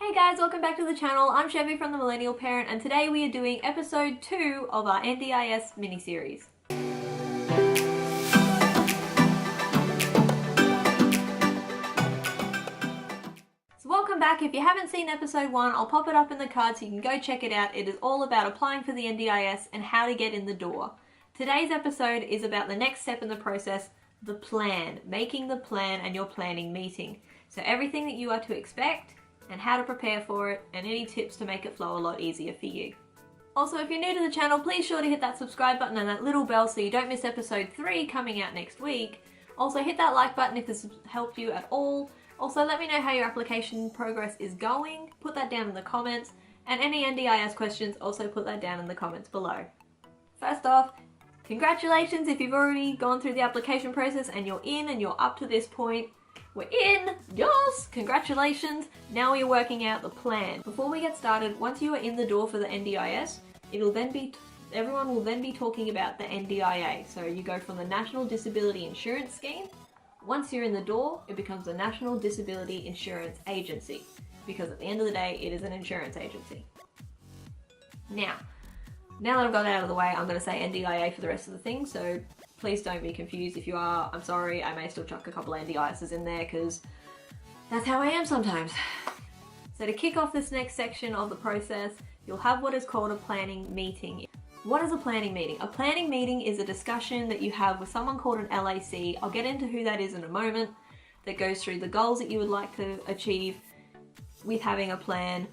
Hey guys, welcome back to the channel. I'm Chevy from The Millennial Parent, and today we are doing episode 2 of our NDIS mini-series. So welcome back. If you haven't seen episode 1, I'll pop it up in the card so you can go check it out. It is all about applying for the NDIS and how to get in the door. Today's episode is about the next step in the process, the plan, making the plan and your planning meeting. So everything that you are to expect, and how to prepare for it, and any tips to make it flow a lot easier for you. Also, if you're new to the channel, please sure to hit that subscribe button and that little bell so you don't miss episode 3 coming out next week. Also, hit that like button if this has helped you at all. Also, let me know how your application progress is going. Put that down in the comments. And any NDIS questions, also put that down in the comments below. First off, congratulations if you've already gone through the application process and you're in and you're up to this point. We're in! Yes! Congratulations! Now we're working out the plan. Before we get started, once you are in the door for the NDIS, everyone will then be talking about the NDIA. So you go from the National Disability Insurance Scheme. Once you're in the door, it becomes the National Disability Insurance Agency, because at the end of the day, it is an insurance agency. Now that I've got that out of the way, I'm going to say NDIA for the rest of the thing, so please don't be confused. If you are, I'm sorry, I may still chuck a couple of NDISs in there because that's how I am sometimes. So to kick off this next section of the process, you'll have what is called a planning meeting. What is a planning meeting? A planning meeting is a discussion that you have with someone called an LAC. I'll get into who that is in a moment, that goes through the goals that you would like to achieve with having a plan,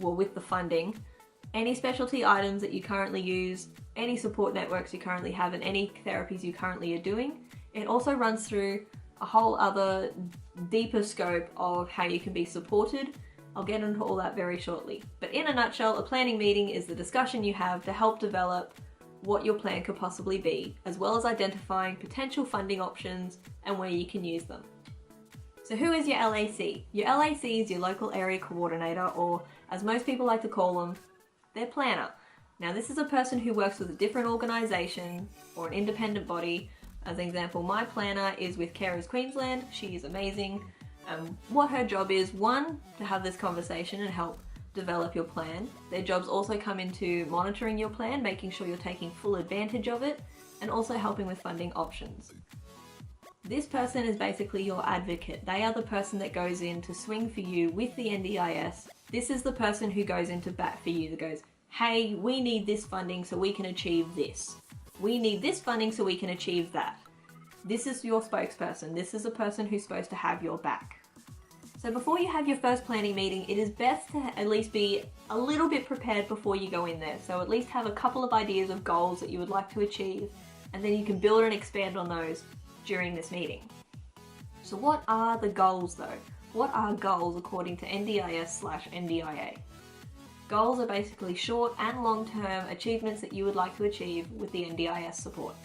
or with the funding, any specialty items that you currently use, any support networks you currently have, and any therapies you currently are doing. It also runs through a whole other deeper scope of how you can be supported. I'll get into all that very shortly. But in a nutshell, a planning meeting is the discussion you have to help develop what your plan could possibly be, as well as identifying potential funding options and where you can use them. So who is your LAC? Your LAC is your local area coordinator, or as most people like to call them, their planner. Now this is a person who works with a different organisation or an independent body. As an example, my planner is with Carers Queensland. She is amazing. What her job is, one, to have this conversation and help develop your plan. Their jobs also come into monitoring your plan, making sure you're taking full advantage of it, and also helping with funding options. This person is basically your advocate. They are the person that goes in to swing for you with the NDIS. This is the person who goes into bat for you, that goes, hey, we need this funding so we can achieve this. We need this funding so we can achieve that. This is your spokesperson. This is a person who's supposed to have your back. So before you have your first planning meeting, it is best to at least be a little bit prepared before you go in there. So at least have a couple of ideas of goals that you would like to achieve, and then you can build and expand on those during this meeting. So what are the goals though? What are goals according to NDIS/NDIA? Goals are basically short and long-term achievements that you would like to achieve with the NDIS support.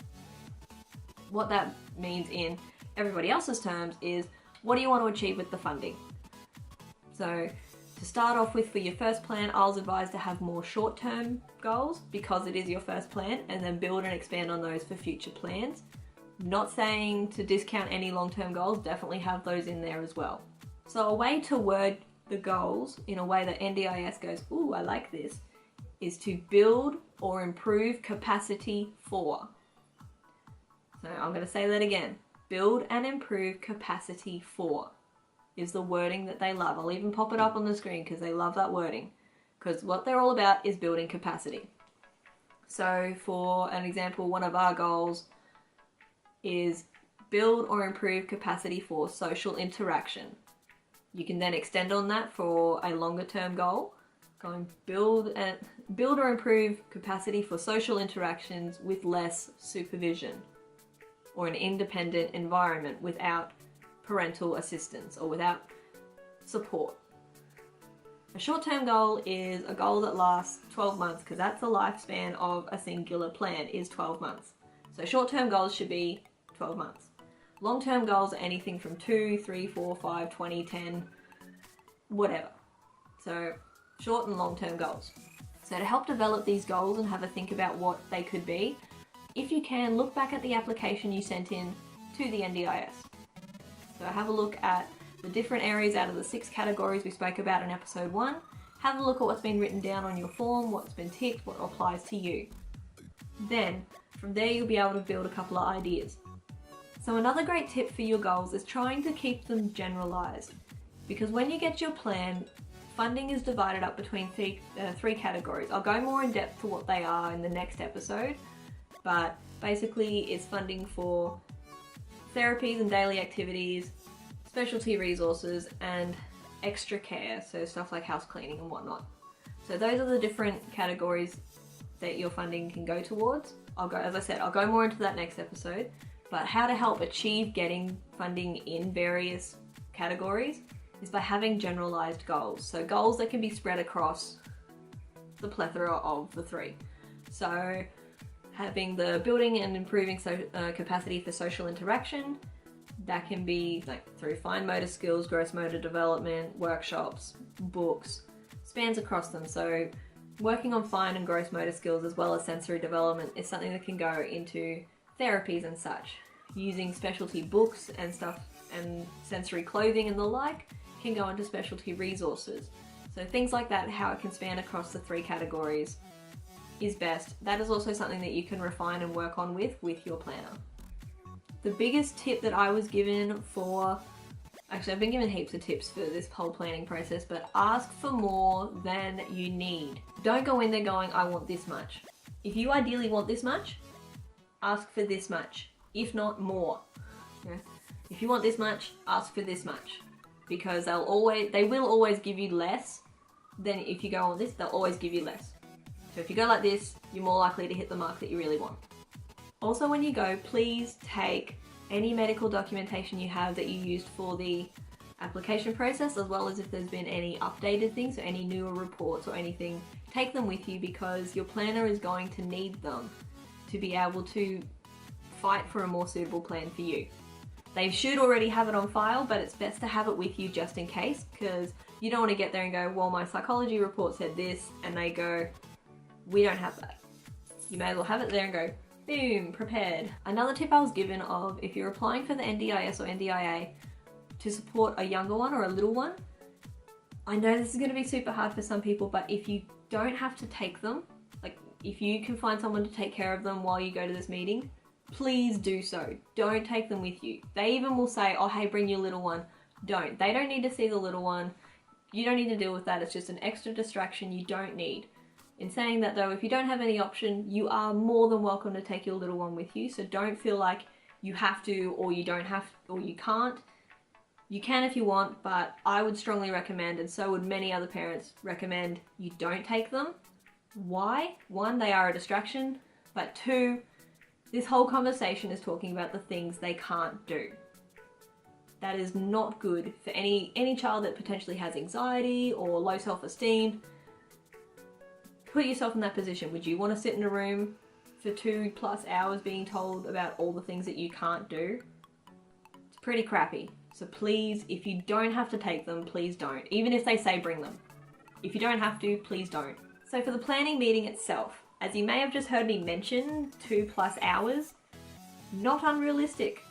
What that means in everybody else's terms is, what do you want to achieve with the funding? So to start off with, for your first plan, I was advised to have more short-term goals because it is your first plan, and then build and expand on those for future plans. Not saying to discount any long-term goals, definitely have those in there as well. So a way to word the goals in a way that NDIS goes, ooh, I like this, is to build or improve capacity for. So I'm going to say that again. Build and improve capacity for is the wording that they love. I'll even pop it up on the screen because they love that wording, because what they're all about is building capacity. So for an example, one of our goals is build or improve capacity for social interaction. You can then extend on that for a longer term goal, going build or improve capacity for social interactions with less supervision, or an independent environment without parental assistance or without support. A short-term goal is a goal that lasts 12 months, because that's the lifespan of a singular plan, is 12 months. So short-term goals should be 12 months. Long-term goals are anything from 2, 3, 4, 5, 20, 10, whatever. So short and long-term goals. So to help develop these goals and have a think about what they could be, if you can, look back at the application you sent in to the NDIS. So have a look at the different areas out of the 6 categories we spoke about in episode 1. Have a look at what's been written down on your form, what's been ticked, what applies to you. Then, from there you'll be able to build a couple of ideas. So another great tip for your goals is trying to keep them generalised. Because when you get your plan, funding is divided up between three categories. I'll go more in depth to what they are in the next episode, but basically it's funding for therapies and daily activities, specialty resources, and extra care, so stuff like house cleaning and whatnot. So those are the different categories that your funding can go towards. As I said, I'll go more into that next episode, but how to help achieve getting funding in various categories is by having generalized goals. So goals that can be spread across the plethora of the 3. So having the building and improving capacity for social interaction, that can be like through fine motor skills, gross motor development, workshops, books, spans across them. So working on fine and gross motor skills as well as sensory development is something that can go into therapies and such. Using specialty books and stuff and sensory clothing and the like can go into specialty resources. So things like that, how it can span across the 3 categories is best. That is also something that you can refine and work on with your planner. The biggest tip that I was given actually I've been given heaps of tips for this whole planning process, but ask for more than you need. Don't go in there going, I want this much. If you ideally want this much, ask for this much, if not more. Yeah? If you want this much, ask for this much, because they will always give you less than if you go on this, they'll always give you less. So if you go like this, you're more likely to hit the mark that you really want. Also, when you go, please take any medical documentation you have that you used for the application process, as well as if there's been any updated things or any newer reports or anything, take them with you, because your planner is going to need them to be able to fight for a more suitable plan for you. They should already have it on file, but it's best to have it with you just in case, because you don't want to get there and go, well, my psychology report said this, and they go, we don't have that. You may as well have it there and go, boom, prepared. Another tip I was given of, if you're applying for the NDIS or NDIA to support a younger one or a little one, I know this is going to be super hard for some people, but if you don't have to take them, like if you can find someone to take care of them while you go to this meeting, please do so. Don't take them with you. They even will say, oh, hey, bring your little one. Don't. They don't need to see the little one. You don't need to deal with that. It's just an extra distraction you don't need. In saying that though, if you don't have any option, you are more than welcome to take your little one with you. So don't feel like you have to, or you don't have, or you can't. You can if you want, but I would strongly recommend, and so would many other parents recommend, you don't take them. Why? 1, they are a distraction, but 2, this whole conversation is talking about the things they can't do. That is not good for any child that potentially has anxiety or low self-esteem. Put yourself in that position. Would you want to sit in a room for 2+ hours being told about all the things that you can't do? It's pretty crappy. So please, if you don't have to take them, please don't. Even if they say bring them. If you don't have to, please don't. So for the planning meeting itself, as you may have just heard me mention, 2+ hours, not unrealistic.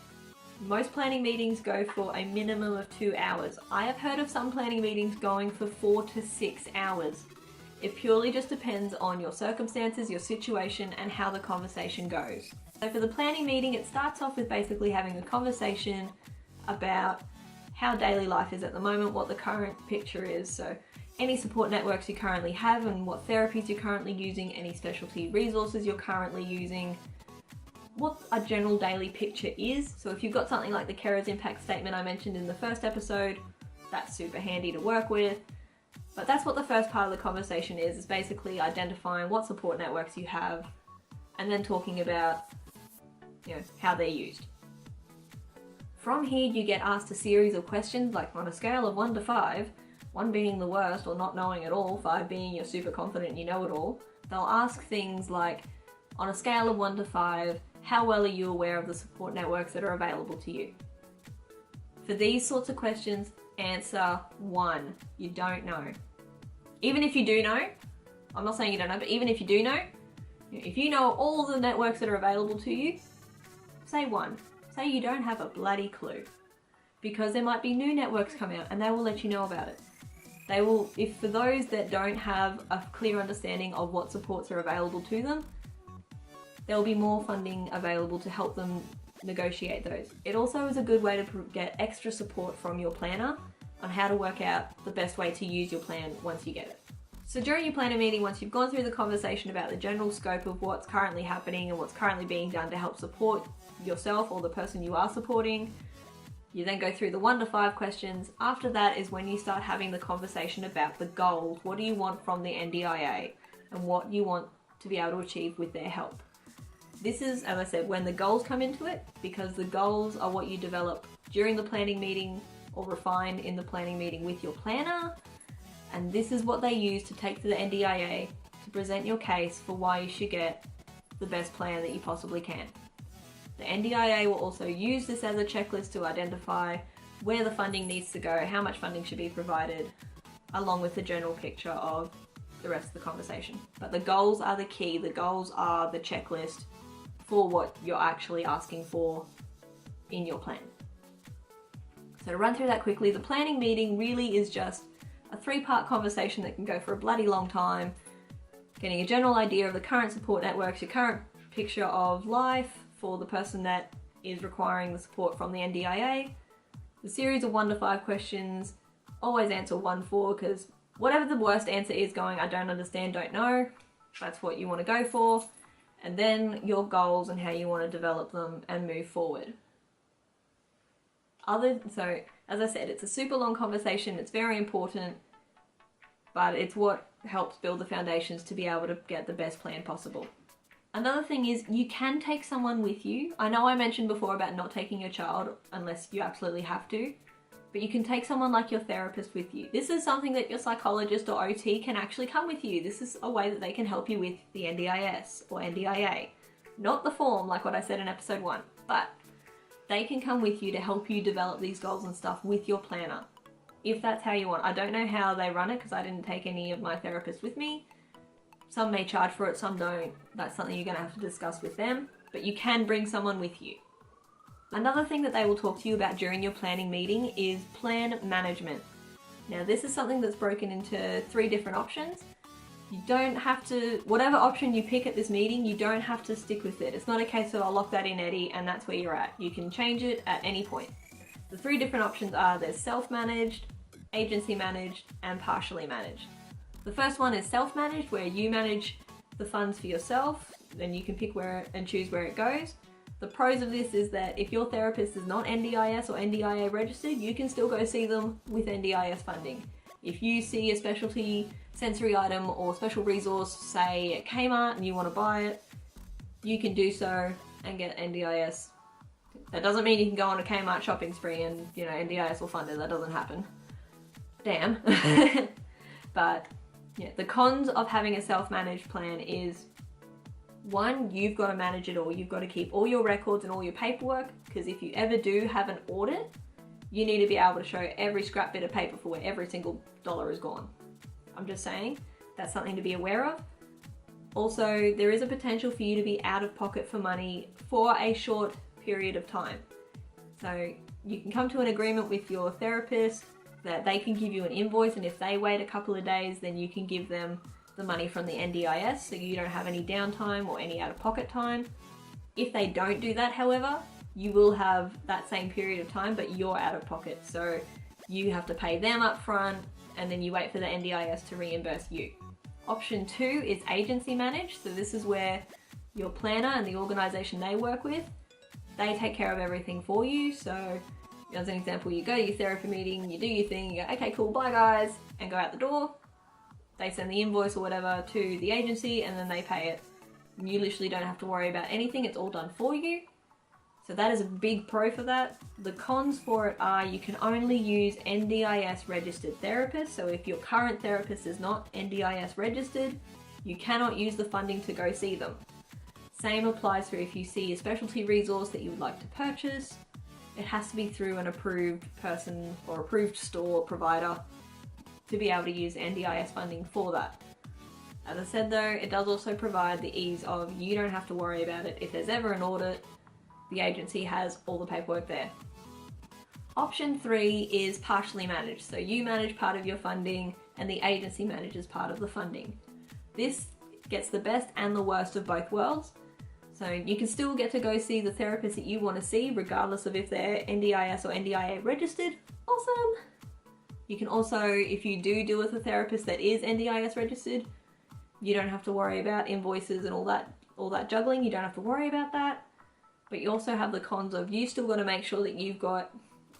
Most planning meetings go for a minimum of 2 hours. I have heard of some planning meetings going for 4 to 6 hours. It purely just depends on your circumstances, your situation, and how the conversation goes. So for the planning meeting, it starts off with basically having a conversation about how daily life is at the moment, what the current picture is. So any support networks you currently have and what therapies you're currently using, any specialty resources you're currently using, what a general daily picture is. So if you've got something like the Carer's Impact Statement I mentioned in the first episode, that's super handy to work with. But that's what the first part of the conversation is basically identifying what support networks you have and then talking about, how they're used. From here, you get asked a series of questions, like on a scale of 1 to 5, 1 being the worst or not knowing at all, 5 being you're super confident and you know it all. They'll ask things like, on a scale of 1 to 5, how well are you aware of the support networks that are available to you? For these sorts of questions, answer 1. You don't know. Even if you do know, I'm not saying you don't know, but even if you do know, if you know all the networks that are available to you, say 1. Say you don't have a bloody clue. because there might be new networks come out and they will let you know about it. They will, if for those that don't have a clear understanding of what supports are available to them, there will be more funding available to help them negotiate those. It also is a good way to get extra support from your planner on how to work out the best way to use your plan once you get it. So during your planner meeting, once you've gone through the conversation about the general scope of what's currently happening and what's currently being done to help support yourself or the person you are supporting, you then go through the 1 to 5 questions. After that is when you start having the conversation about the goals. What do you want from the NDIA and what you want to be able to achieve with their help? This is, as I said, when the goals come into it, because the goals are what you develop during the planning meeting or refine in the planning meeting with your planner. And this is what they use to take to the NDIA to present your case for why you should get the best plan that you possibly can. The NDIA will also use this as a checklist to identify where the funding needs to go, how much funding should be provided, along with the general picture of the rest of the conversation. But the goals are the key. The goals are the checklist for what you're actually asking for in your plan. So to run through that quickly, the planning meeting really is just a 3-part conversation that can go for a bloody long time, getting a general idea of the current support networks, your current picture of life for the person that is requiring the support from the NDIA, the series of 1 to 5 questions. Always answer 1 4, because whatever the worst answer is going, I don't understand, don't know, that's what you want to go for. And then your goals and how you want to develop them and move forward. So, as I said, it's a super long conversation, it's very important, but it's what helps build the foundations to be able to get the best plan possible. Another thing is you can take someone with you. I know I mentioned before about not taking your child unless you absolutely have to, but you can take someone like your therapist with you. This is something that your psychologist or OT can actually come with you. This is a way that they can help you with the NDIS or NDIA. Not the form like what I said in episode 1, but they can come with you to help you develop these goals and stuff with your planner, if that's how you want. I don't know how they run it because I didn't take any of my therapists with me. Some may charge for it, some don't. That's something you're going to have to discuss with them, but you can bring someone with you. Another thing that they will talk to you about during your planning meeting is plan management. Now this is something that's broken into 3 different options. You don't have to, whatever option you pick at this meeting, you don't have to stick with it. It's not a case of I'll lock that in, Eddie, and that's where you're at. You can change it at any point. The 3 different options are there's self-managed, agency managed, and partially managed. The first one is self-managed, where you manage the funds for yourself, then you can pick where and choose where it goes. The pros of this is that if your therapist is not NDIS or NDIA registered, you can still go see them with NDIS funding. If you see a specialty sensory item or special resource, say at Kmart, and you want to buy it, you can do so and get NDIS. That doesn't mean you can go on a Kmart shopping spree and, NDIS will fund it. That doesn't happen. Damn. But yeah, the cons of having a self-managed plan is, 1, you've got to manage it all. You've got to keep all your records and all your paperwork, because if you ever do have an audit, you need to be able to show every scrap bit of paper for where every single dollar is gone. I'm just saying, that's something to be aware of. Also, there is a potential for you to be out of pocket for money for a short period of time. So you can come to an agreement with your therapist that they can give you an invoice, and if they wait a couple of days, then you can give them the money from the NDIS, so you don't have any downtime or any out-of-pocket time. If they don't do that, however, you will have that same period of time, but you're out of pocket. So you have to pay them up front, and then you wait for the NDIS to reimburse you. Option 2 is agency managed. So this is where your planner and the organization they work with, they take care of everything for you. So as an example, you go to your therapy meeting, you do your thing, you go, okay, cool, bye guys, and go out the door. They send the invoice or whatever to the agency, and then they pay it. You literally don't have to worry about anything. It's all done for you. So that is a big pro for that. The cons for it are you can only use NDIS registered therapists. So if your current therapist is not NDIS registered, you cannot use the funding to go see them. Same applies for if you see a specialty resource that you would like to purchase. It has to be through an approved person or approved store provider to be able to use NDIS funding for that. As I said though, it does also provide the ease of you don't have to worry about it. If there's ever an audit, the agency has all the paperwork there. Option 3 is partially managed. So you manage part of your funding and the agency manages part of the funding. This gets the best and the worst of both worlds. So you can still get to go see the therapist that you want to see regardless of if they're NDIS or NDIA registered. Awesome! You can also, if you do deal with a therapist that is NDIS registered, you don't have to worry about invoices and all that juggling. You don't have to worry about that. But you also have the cons of you still got to make sure that you've got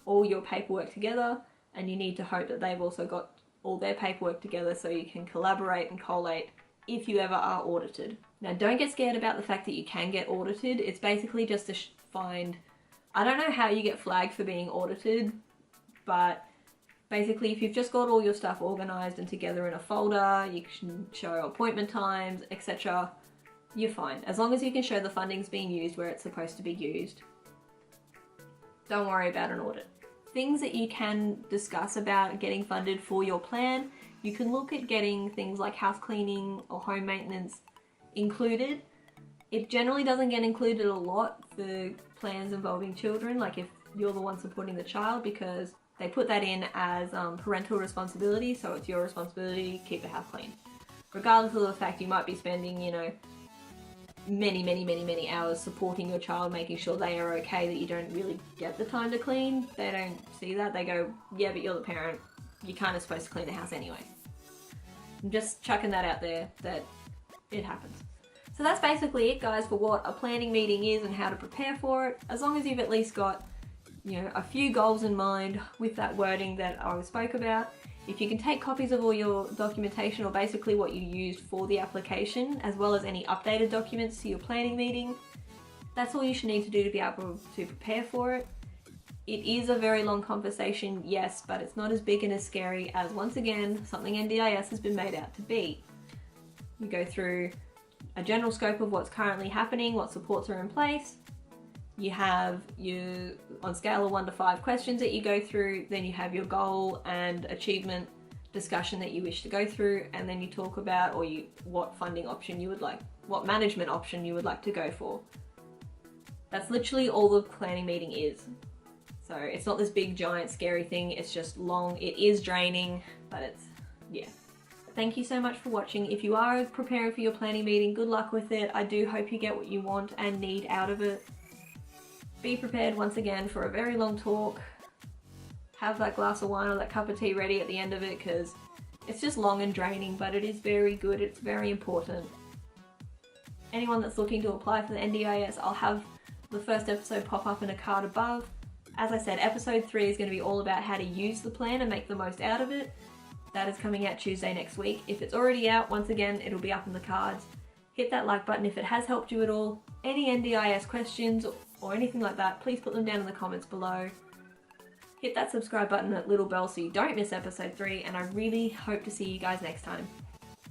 all your paperwork together, and you need to hope that they've also got all their paperwork together so you can collaborate and collate if you ever are audited. Now, don't get scared about the fact that you can get audited. It's basically just to find, I don't know how you get flagged for being audited, but basically if you've just got all your stuff organized and together in a folder, you can show appointment times, etc., you're fine. As long as you can show the funding's being used where it's supposed to be used, don't worry about an audit. Things that you can discuss about getting funded for your plan, you can look at getting things like house cleaning or home maintenance included. It generally doesn't get included a lot for plans involving children, like if you're the one supporting the child, because they put that in as parental responsibility, so it's your responsibility to keep the house clean. Regardless of the fact you might be spending, many hours supporting your child, making sure they are okay, that you don't really get the time to clean. They don't see that. They go, yeah, but you're the parent. You're kind of supposed to clean the house anyway. I'm just chucking that out there that it happens. So that's basically it, guys, for what a planning meeting is and how to prepare for it. As long as you've at least got, a few goals in mind with that wording that I spoke about. If you can take copies of all your documentation, or basically what you used for the application, as well as any updated documents to your planning meeting, that's all you should need to do to be able to prepare for it. It is a very long conversation, yes, but it's not as big and as scary as, once again, something NDIS has been made out to be. You go through a general scope of what's currently happening, what supports are in place. You have your, on scale of 1 to 5 questions that you go through, then you have your goal and achievement discussion that you wish to go through, and then you talk about what funding option you would like, what management option you would like to go for. That's literally all the planning meeting is. So it's not this big giant scary thing, it's just long, it is draining, but yeah. Thank you so much for watching. If you are preparing for your planning meeting, good luck with it. I do hope you get what you want and need out of it. Be prepared once again for a very long talk. Have that glass of wine or that cup of tea ready at the end of it, because it's just long and draining, but it is very good. It's very important. Anyone that's looking to apply for the NDIS, I'll have the first episode pop up in a card above. As I said, episode 3 is going to be all about how to use the plan and make the most out of it. That is coming out Tuesday next week. If it's already out, once again, it'll be up in the cards. Hit that like button if it has helped you at all. Any NDIS questions or anything like that, please put them down in the comments below. Hit that subscribe button, that little bell, so you don't miss episode 3, and I really hope to see you guys next time.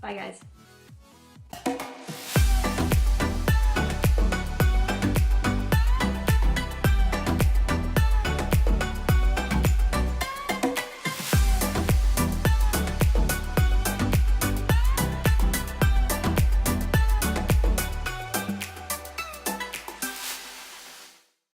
Bye, guys.